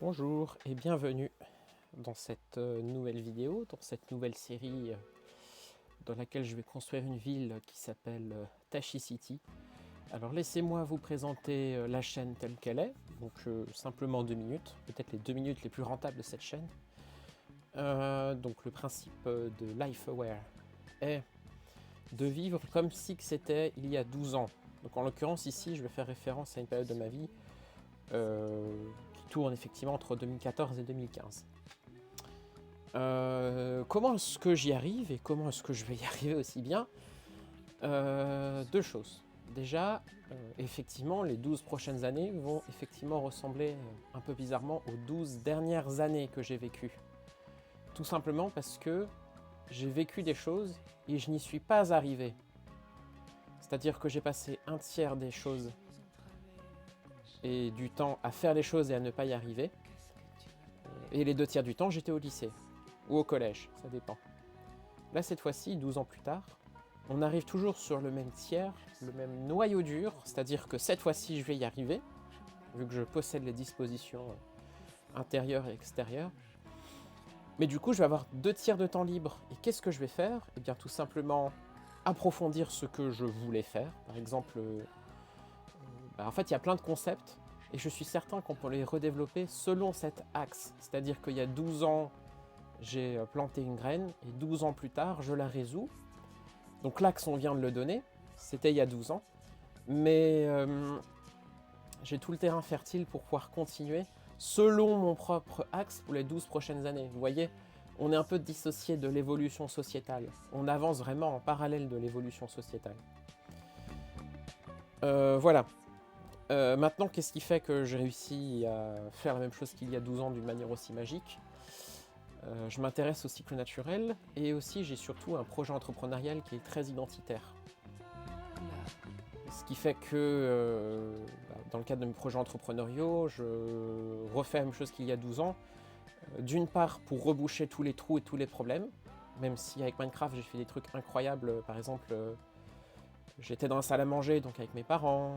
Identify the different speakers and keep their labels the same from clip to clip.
Speaker 1: Bonjour et bienvenue dans cette nouvelle vidéo, dans cette nouvelle série dans laquelle je vais construire une ville qui s'appelle Tashi City. Alors laissez-moi vous présenter la chaîne telle qu'elle est, donc simplement 2 minutes, peut-être les 2 minutes les plus rentables de cette chaîne. Donc le principe de Life Aware est de vivre comme si c'était il y a 12 ans. Donc en l'occurrence ici je vais faire référence à une période de ma vie qui tourne effectivement entre 2014 et 2015. Comment est-ce que j'y arrive et comment est-ce que je vais y arriver aussi bien? Deux choses. Déjà, effectivement, les 12 prochaines années vont effectivement ressembler un peu bizarrement aux 12 dernières années que j'ai vécues. Tout simplement parce que j'ai vécu des choses et je n'y suis pas arrivé. C'est-à-dire que j'ai passé un tiers des choses et du temps à faire les choses et à ne pas y arriver. Et les 2 tiers du temps, j'étais au lycée ou au collège, ça dépend. Là, cette fois-ci, 12 ans plus tard, on arrive toujours sur le même tiers, le même noyau dur, c'est-à-dire que cette fois-ci, je vais y arriver, vu que je possède les dispositions intérieures et extérieures. Mais du coup, je vais avoir 2 tiers de temps libre. Et qu'est-ce que je vais faire? Eh bien, tout simplement approfondir ce que je voulais faire. Par exemple, en fait, il y a plein de concepts, et je suis certain qu'on peut les redévelopper selon cet axe. C'est-à-dire qu'il y a 12 ans, j'ai planté une graine, et 12 ans plus tard, je la résous. Donc l'axe, on vient de le donner, c'était il y a 12 ans, mais j'ai tout le terrain fertile pour pouvoir continuer selon mon propre axe pour les 12 prochaines années. Vous voyez, on est un peu dissocié de l'évolution sociétale. On avance vraiment en parallèle de l'évolution sociétale. Voilà. Maintenant, qu'est-ce qui fait que j'ai réussi à faire la même chose qu'il y a 12 ans d'une manière aussi magique? Je m'intéresse au cycle naturel et aussi j'ai surtout un projet entrepreneurial qui est très identitaire. Ce qui fait que dans le cadre de mes projets entrepreneuriaux, je refais la même chose qu'il y a 12 ans. D'une part pour reboucher tous les trous et tous les problèmes, même si avec Minecraft j'ai fait des trucs incroyables, par exemple j'étais dans la salle à manger donc avec mes parents,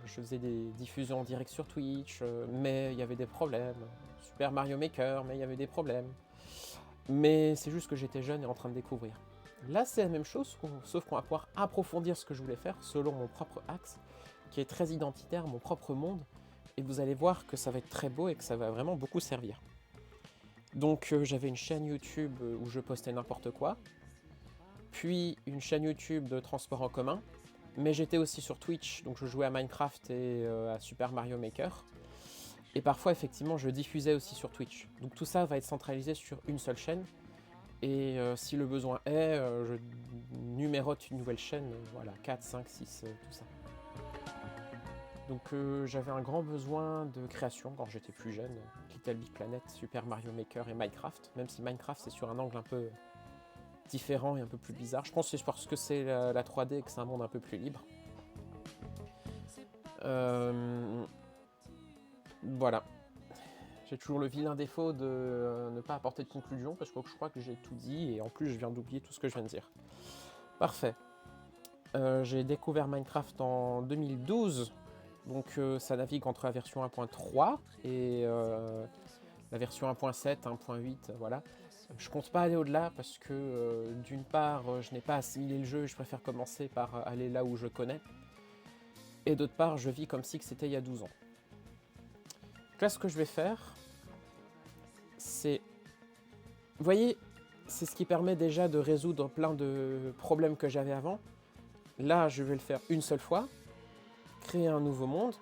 Speaker 1: je faisais des diffusions en direct sur Twitch, mais il y avait des problèmes. Super Mario Maker, mais il y avait des problèmes. Mais c'est juste que j'étais jeune et en train de découvrir. Là, c'est la même chose, sauf qu'on va pouvoir approfondir ce que je voulais faire selon mon propre axe, qui est très identitaire, mon propre monde, et vous allez voir que ça va être très beau et que ça va vraiment beaucoup servir. Donc j'avais une chaîne YouTube où je postais n'importe quoi, puis une chaîne YouTube de transport en commun, mais j'étais aussi sur Twitch, donc je jouais à Minecraft et à Super Mario Maker. Et parfois, effectivement, je diffusais aussi sur Twitch. Donc tout ça va être centralisé sur une seule chaîne. Et si le besoin est, je numérote une nouvelle chaîne, voilà, 4, 5, 6, tout ça. Donc j'avais un grand besoin de création quand j'étais plus jeune. Little Big Planet, Super Mario Maker et Minecraft. Même si Minecraft c'est sur un angle un peu différent et un peu plus bizarre. Je pense que c'est parce que c'est la 3D et que c'est un monde un peu plus libre. Voilà. J'ai toujours le vilain défaut de ne pas apporter de conclusion parce que je crois que j'ai tout dit et en plus je viens d'oublier tout ce que je viens de dire. Parfait. J'ai découvert Minecraft en 2012, donc ça navigue entre la version 1.3 et la version 1.7, 1.8, voilà. Je compte pas aller au-delà parce que d'une part je n'ai pas assimilé le jeu et je préfère commencer par aller là où je connais. Et d'autre part je vis comme si c'était il y a 12 ans. Là ce que je vais faire, c'est... Vous voyez, c'est ce qui permet déjà de résoudre plein de problèmes que j'avais avant. Là, je vais le faire une seule fois, créer un nouveau monde.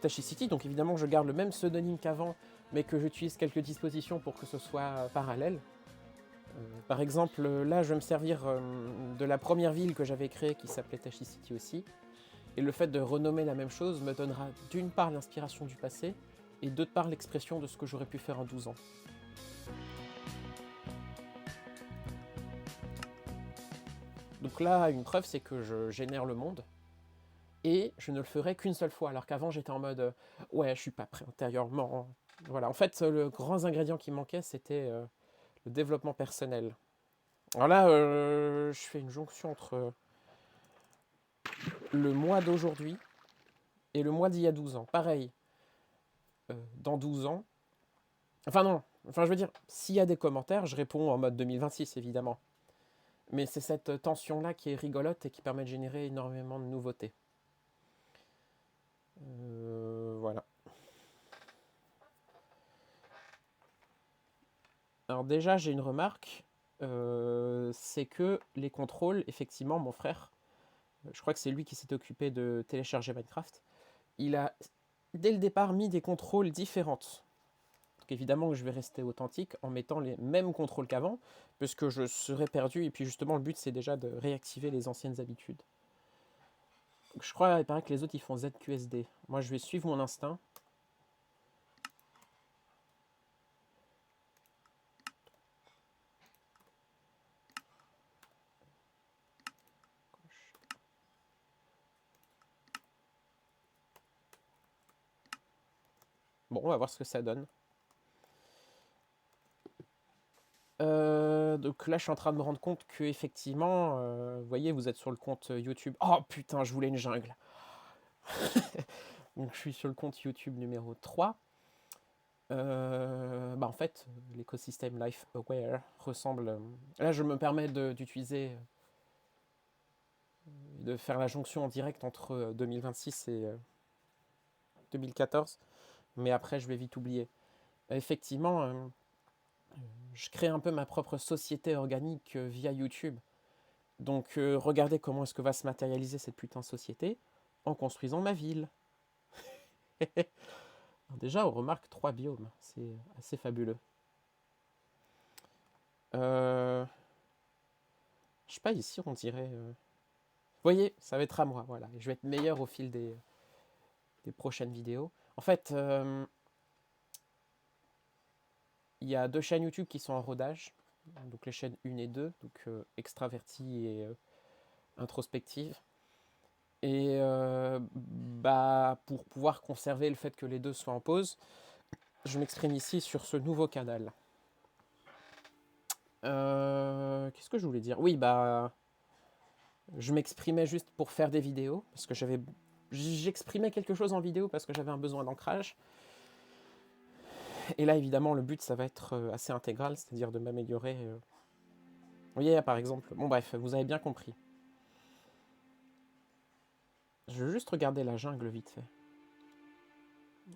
Speaker 1: Tashi City, donc évidemment je garde le même pseudonyme qu'avant, mais que j'utilise quelques dispositions pour que ce soit parallèle. Par exemple, là je vais me servir de la première ville que j'avais créée qui s'appelait Tashi City aussi. Et le fait de renommer la même chose me donnera d'une part l'inspiration du passé, et d'autre part l'expression de ce que j'aurais pu faire en 12 ans. Donc là, une preuve, c'est que je génère le monde, et je ne le ferai qu'une seule fois, alors qu'avant j'étais en mode ouais, je suis pas prêt intérieurement. Voilà, en fait, le grand ingrédient qui manquait, c'était le développement personnel. Alors là, je fais une jonction entre le mois d'aujourd'hui et le mois d'il y a 12 ans. Pareil, dans 12 ans. Enfin non, enfin je veux dire, s'il y a des commentaires, je réponds en mode 2026 évidemment. Mais c'est cette tension-là qui est rigolote et qui permet de générer énormément de nouveautés. Voilà. Alors déjà, j'ai une remarque. C'est que les contrôles, effectivement, mon frère, je crois que c'est lui qui s'est occupé de télécharger Minecraft, il a dès le départ mis des contrôles différentes. Donc évidemment que je vais rester authentique en mettant les mêmes contrôles qu'avant, parce que je serais perdu, et puis justement le but c'est déjà de réactiver les anciennes habitudes. Donc, je crois, il paraît que les autres ils font ZQSD. Moi je vais suivre mon instinct. Bon, on va voir ce que ça donne. Donc là, je suis en train de me rendre compte que effectivement, vous voyez, vous êtes sur le compte YouTube. Oh putain, je voulais une jungle. Donc je suis sur le compte YouTube numéro 3. Bah en fait, l'écosystème Life Aware ressemble. Là, je me permets d'utiliser, de faire la jonction en direct entre 2026 et 2014, mais après, je vais vite oublier. Effectivement, je crée un peu ma propre société organique via YouTube. Donc, regardez comment est-ce que va se matérialiser cette putain de société en construisant ma ville. Déjà, on remarque 3 biomes, c'est assez fabuleux. Je sais pas, ici, on dirait. Vous voyez, ça va être à moi, voilà. Je vais être meilleur au fil des prochaines vidéos. En fait, il y a 2 chaînes YouTube qui sont en rodage. Donc les chaînes 1 et 2, donc extravertie et introspective. Et bah, pour pouvoir conserver le fait que les deux soient en pause, je m'exprime ici sur ce nouveau canal. Qu'est-ce que je voulais dire? Oui, bah, je m'exprimais juste pour faire des vidéos, parce que j'exprimais quelque chose en vidéo parce que j'avais un besoin d'ancrage. Et là, évidemment, le but, ça va être assez intégral, c'est-à-dire de m'améliorer. Vous voyez, par exemple, bon bref, vous avez bien compris. Je vais juste regarder la jungle vite fait.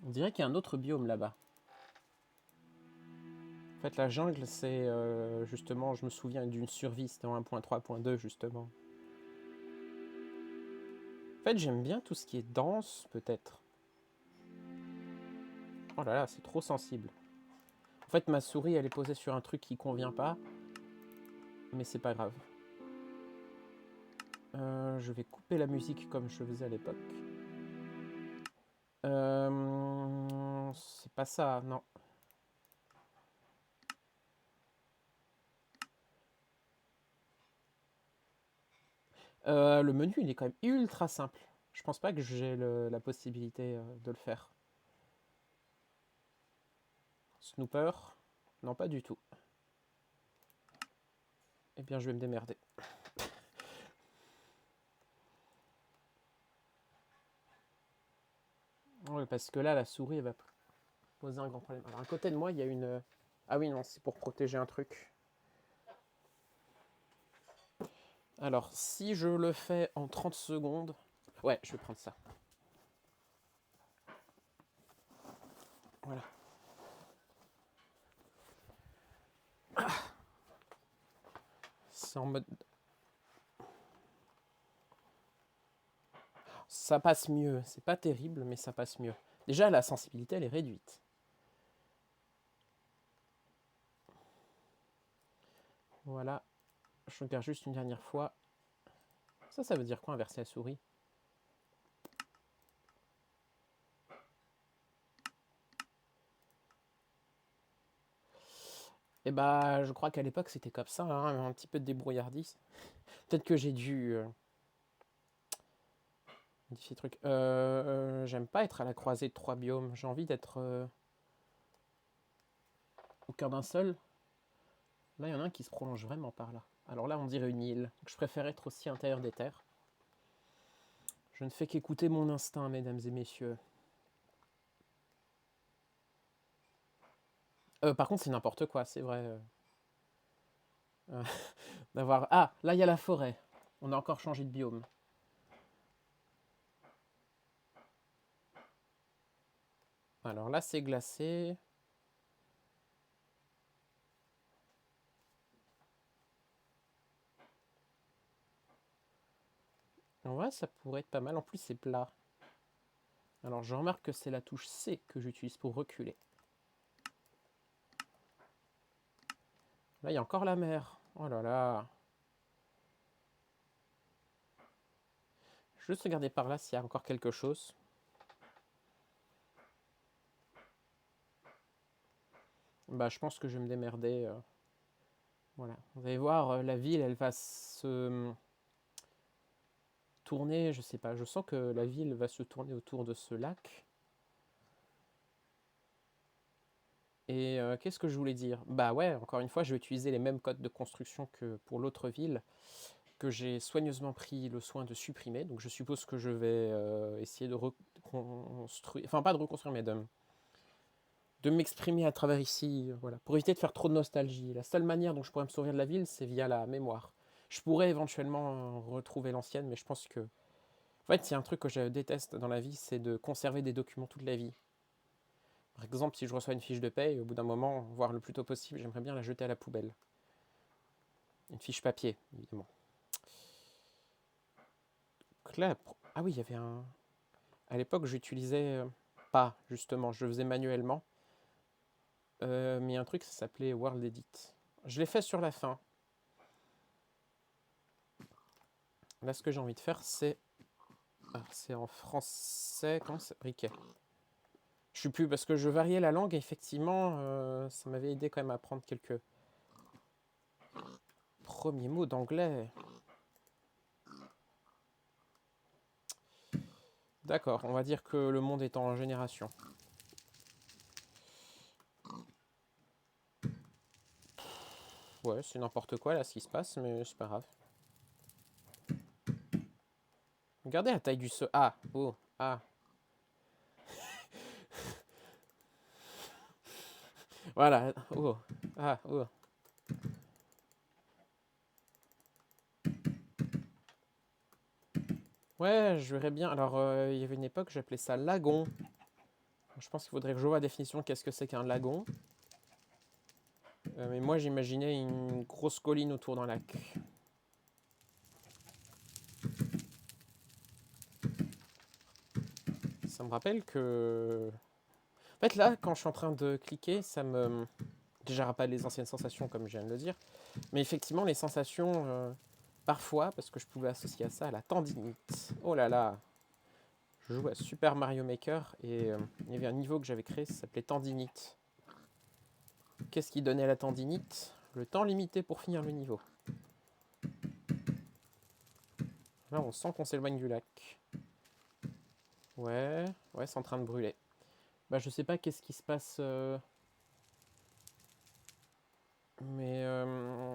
Speaker 1: On dirait qu'il y a un autre biome là-bas. En fait, la jungle, c'est justement, je me souviens d'une survie, c'était en 1.3.2 justement. En fait, j'aime bien tout ce qui est dense, peut-être. Oh là là, c'est trop sensible. En fait, ma souris, elle est posée sur un truc qui convient pas. Mais c'est pas grave. Je vais couper la musique comme je faisais à l'époque. C'est pas ça, non. Le menu, il est quand même ultra simple. Je pense pas que j'ai la possibilité de le faire. Snooper? Non, pas du tout. Eh bien, je vais me démerder. Ouais, parce que là, la souris, elle va poser un grand problème. Alors, à côté de moi, il y a une... Ah oui, non, c'est pour protéger un truc. Alors, si je le fais en 30 secondes... Ouais, je vais prendre ça. Voilà. C'est en mode... Ça passe mieux. C'est pas terrible, mais ça passe mieux. Déjà, la sensibilité, elle est réduite. Voilà. Je regarde juste une dernière fois. Ça veut dire quoi, inverser la souris? Eh bah, je crois qu'à l'époque, c'était comme ça, hein, un petit peu de débrouillardise. Peut-être que j'ai dû... modifier le truc. J'aime pas être à la croisée de 3 biomes. J'ai envie d'être au cœur d'un seul. Là, il y en a un qui se prolonge vraiment par là. Alors là, on dirait une île. Donc, je préfère être aussi à l'intérieur des terres. Je ne fais qu'écouter mon instinct, mesdames et messieurs. Par contre, c'est n'importe quoi, c'est vrai. Euh, d'avoir... Ah, là, il y a la forêt. On a encore changé de biome. Alors là, c'est glacé. En vrai, ça pourrait être pas mal. En plus, c'est plat. Alors, je remarque que c'est la touche C que j'utilise pour reculer. Là, il y a encore la mer. Oh là là. Je vais juste regarder par là s'il y a encore quelque chose. Bah, je pense que je vais me démerder. Voilà. Vous allez voir, la ville, elle va se tourner. Je sais pas. Je sens que la ville va se tourner autour de ce lac. Et qu'est-ce que je voulais dire? Bah ouais, encore une fois, je vais utiliser les mêmes codes de construction que pour l'autre ville, que j'ai soigneusement pris le soin de supprimer. Donc je suppose que je vais essayer de reconstruire, enfin pas de reconstruire, mais de m'exprimer à travers ici, voilà, pour éviter de faire trop de nostalgie. La seule manière dont je pourrais me souvenir de la ville, c'est via la mémoire. Je pourrais éventuellement retrouver l'ancienne, mais je pense que... En fait, il y a un truc que je déteste dans la vie, c'est de conserver des documents toute la vie. Par exemple, si je reçois une fiche de paye, au bout d'un moment, voire le plus tôt possible, j'aimerais bien la jeter à la poubelle. Une fiche papier, évidemment. Donc là, ah oui, il y avait un... À l'époque, j'utilisais pas, justement, je le faisais manuellement. Mais il y a un truc, ça s'appelait World Edit. Je l'ai fait sur la fin. Là, ce que j'ai envie de faire, c'est... Ah, c'est en français, comment c'est? Briquet. Je suis plus, parce que je variais la langue, et effectivement, ça m'avait aidé quand même à apprendre quelques premiers mots d'anglais. D'accord, on va dire que le monde est en génération. Ouais, c'est n'importe quoi là ce qui se passe, mais c'est pas grave. Regardez la taille du sol. Ah, oh, ah. Voilà, oh, ah, oh. Ouais, je verrais bien. Alors, il y avait une époque, j'appelais ça lagon. Je pense qu'il faudrait que je vois la définition qu'est-ce que c'est qu'un lagon. Mais moi, j'imaginais une grosse colline autour d'un lac. Ça me rappelle que... En fait, là, quand je suis en train de cliquer, ça me... Déjà, rappelle les anciennes sensations, comme je viens de le dire. Mais effectivement, les sensations, parfois, parce que je pouvais associer à ça, à la tendinite. Oh là là. Je joue à Super Mario Maker et il y avait un niveau que j'avais créé, ça s'appelait tendinite. Qu'est-ce qui donnait la tendinite? Le temps limité pour finir le niveau. Là, on sent qu'on s'éloigne du lac. Ouais, ouais, c'est en train de brûler. Bah, je sais pas qu'est-ce qui se passe, mais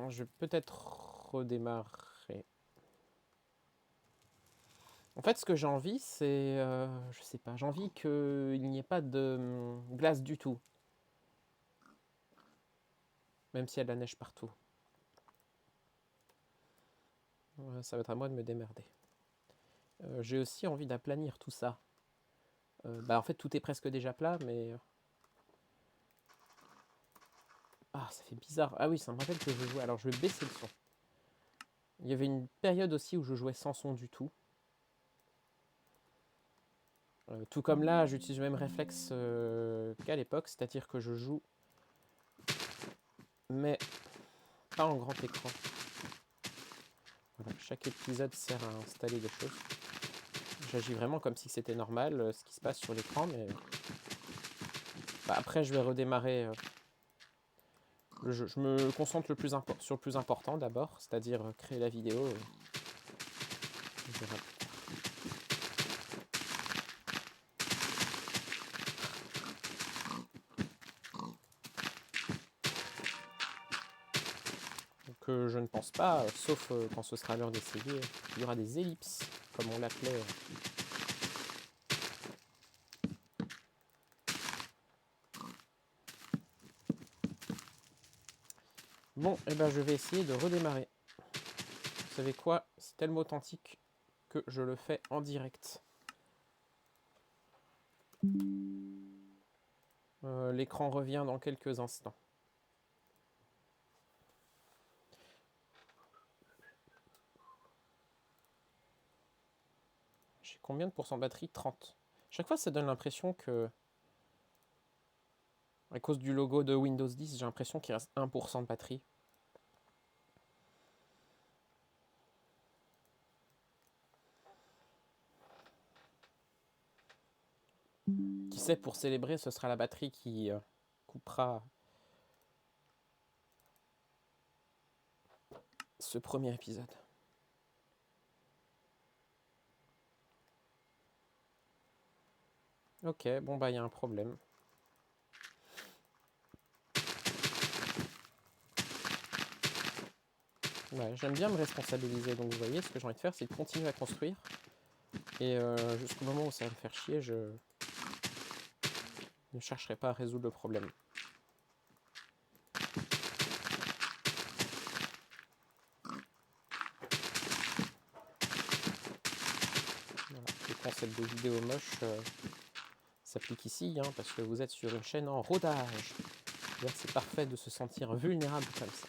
Speaker 1: je vais peut-être redémarrer. En fait, ce que j'ai envie, c'est, je sais pas, j'ai envie qu'il n'y ait pas de glace du tout, même s'il y a de la neige partout. Ouais, ça va être à moi de me démerder. J'ai aussi envie d'aplanir tout ça. Bah en fait, tout est presque déjà plat, mais... Ah, ça fait bizarre. Ah oui, ça me rappelle que je jouais... Alors, je vais baisser le son. Il y avait une période aussi où je jouais sans son du tout. Tout comme là, j'utilise le même réflexe qu'à l'époque, c'est-à-dire que je joue, mais pas en grand écran. Voilà, chaque épisode sert à installer des choses. J'agis vraiment comme si c'était normal, ce qui se passe sur l'écran, mais... Bah, après, je vais redémarrer le jeu. Je me concentre sur le plus important d'abord, c'est-à-dire créer la vidéo. Je verrai. Que je ne pense pas, sauf quand ce sera l'heure d'essayer, il y aura des ellipses, comme on l'appelait. Bon, et ben je vais essayer de redémarrer. Vous savez quoi? C'est tellement authentique que je le fais en direct. L'écran revient dans quelques instants. J'ai combien de pourcents de batterie? 30. Chaque fois, ça donne l'impression que, à cause du logo de Windows 10, j'ai l'impression qu'il reste 1% de batterie. Qui sait, pour célébrer, ce sera la batterie qui coupera ce premier épisode. Ok, bon bah il y a un problème. Ouais, j'aime bien me responsabiliser, donc vous voyez, ce que j'ai envie de faire, c'est de continuer à construire. Et jusqu'au moment où ça va me faire chier, je ne chercherai pas à résoudre le problème. Voilà. Le concept de vidéo moche s'applique ici, hein, parce que vous êtes sur une chaîne en rodage. C'est parfait de se sentir vulnérable comme ça.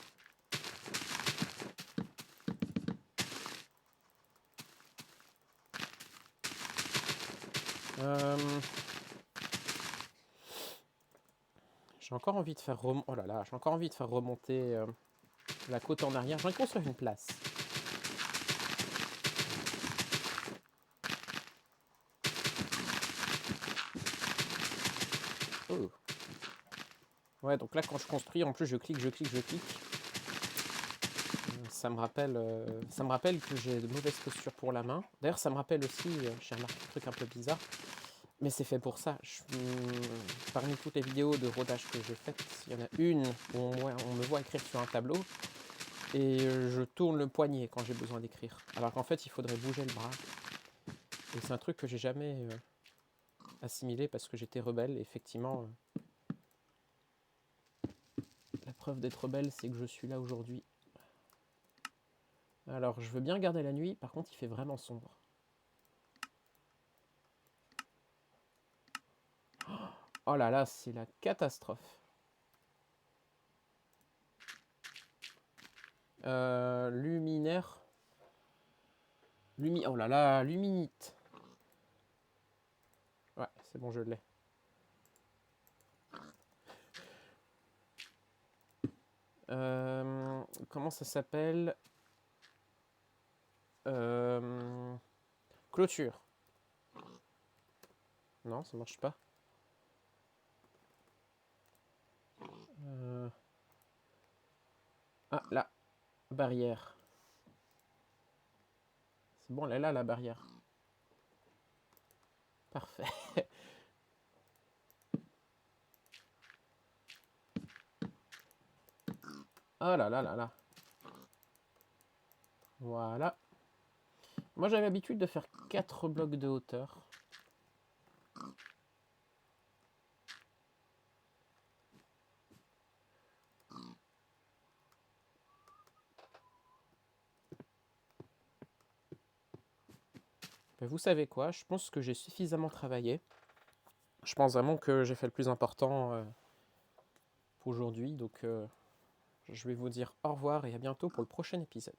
Speaker 1: J'ai encore envie de faire j'ai encore envie de faire remonter la côte en arrière. J'ai envie de construire une place. Oh. Ouais, donc là quand je construis, en plus je clique. Ça me rappelle que j'ai de mauvaises postures pour la main. D'ailleurs, ça me rappelle aussi, j'ai remarqué un truc un peu bizarre, mais c'est fait pour ça. Parmi toutes les vidéos de rodage que j'ai faites, il y en a une où on me voit écrire sur un tableau et je tourne le poignet quand j'ai besoin d'écrire. Alors qu'en fait, il faudrait bouger le bras. Et c'est un truc que j'ai jamais assimilé parce que j'étais rebelle. Et effectivement, la preuve d'être rebelle, c'est que je suis là aujourd'hui. Alors, je veux bien garder la nuit, par contre, il fait vraiment sombre. Oh là là, c'est la catastrophe. Luminaire. Oh là là, luminite. Ouais, c'est bon, je l'ai. Comment ça s'appelle? Clôture. Non, ça marche pas. Ah, là. Barrière. C'est bon, elle est là, la barrière. Parfait. Oh là là là là. Voilà. Moi, j'avais l'habitude de faire 4 blocs de hauteur. Ben, vous savez quoi? Je pense que j'ai suffisamment travaillé. Je pense vraiment que j'ai fait le plus important pour aujourd'hui. Donc, je vais vous dire au revoir et à bientôt pour le prochain épisode.